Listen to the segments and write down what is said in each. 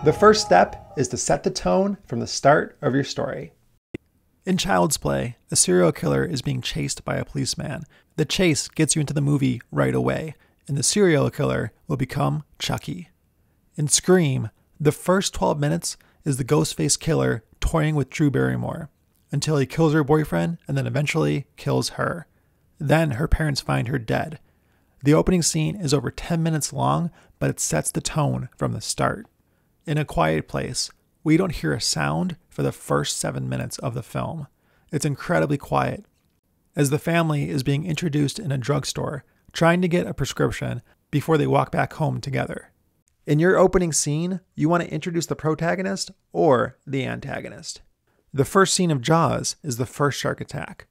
The first step is to set the tone from the start of your story. In Child's Play, a serial killer is being chased by a policeman. The chase gets you into the movie right away, and the serial killer will become Chucky. In Scream, the first 12 minutes is the Ghostface killer toying with Drew Barrymore until he kills her boyfriend and then eventually kills her. Then her parents find her dead. The opening scene is over 10 minutes long, but it sets the tone from the start. In A Quiet Place, we don't hear a sound for the first 7 minutes of the film. It's incredibly quiet, as the family is being introduced in a drugstore, trying to get a prescription before they walk back home together. In your opening scene, you want to introduce the protagonist or the antagonist. The first scene of Jaws is the first shark attack.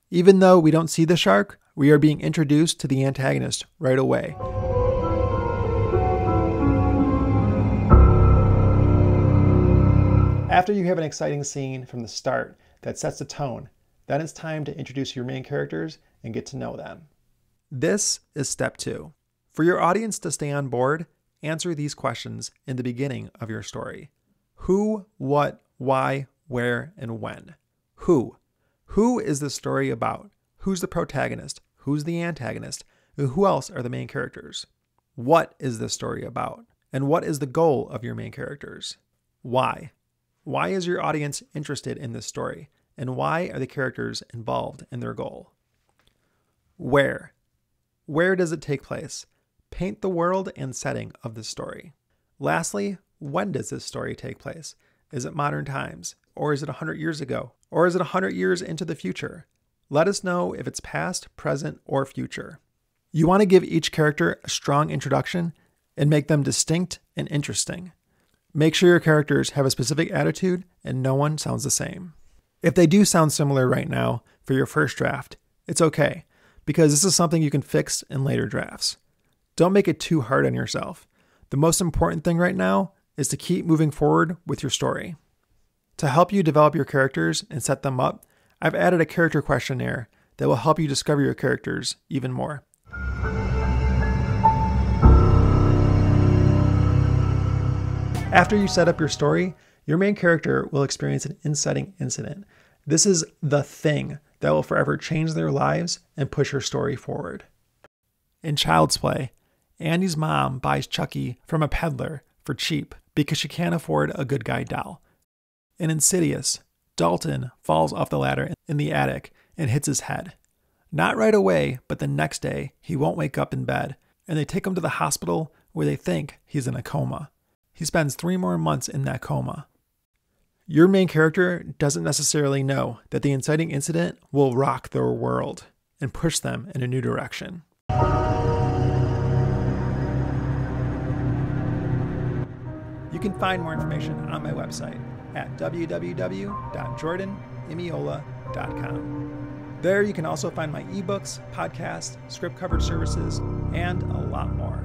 Even though we don't see the shark, we are being introduced to the antagonist right away. After you have an exciting scene from the start that sets the tone, then it's time to introduce your main characters and get to know them. This is step 2. For your audience to stay on board, answer these questions in the beginning of your story. Who, what, why, where, and when. Who? Who is the story about? Who's the protagonist? Who's the antagonist? And who else are the main characters? What is the story about? And what is the goal of your main characters? Why? Why is your audience interested in this story? And why are the characters involved in their goal? Where? Where does it take place? Paint the world and setting of this story. Lastly, when does this story take place? Is it modern times? Or is it 100 years ago? Or is it 100 years into the future? Let us know if it's past, present, or future. You want to give each character a strong introduction and make them distinct and interesting. Make sure your characters have a specific attitude and no one sounds the same. If they do sound similar right now for your first draft, it's okay, because this is something you can fix in later drafts. Don't make it too hard on yourself. The most important thing right now is to keep moving forward with your story. To help you develop your characters and set them up, I've added a character questionnaire that will help you discover your characters even more. After you set up your story, your main character will experience an inciting incident. This is the thing that will forever change their lives and push your story forward. In Child's Play, Andy's mom buys Chucky from a peddler for cheap because she can't afford a good guy doll. In Insidious, Dalton falls off the ladder in the attic and hits his head. Not right away, but the next day, he won't wake up in bed, and they take him to the hospital where they think he's in a coma. He spends 3 more months in that coma. Your main character doesn't necessarily know that the inciting incident will rock their world and push them in a new direction. You can find more information on my website at www.jordanimiola.com. There you can also find my ebooks, podcasts, script cover services, and a lot more.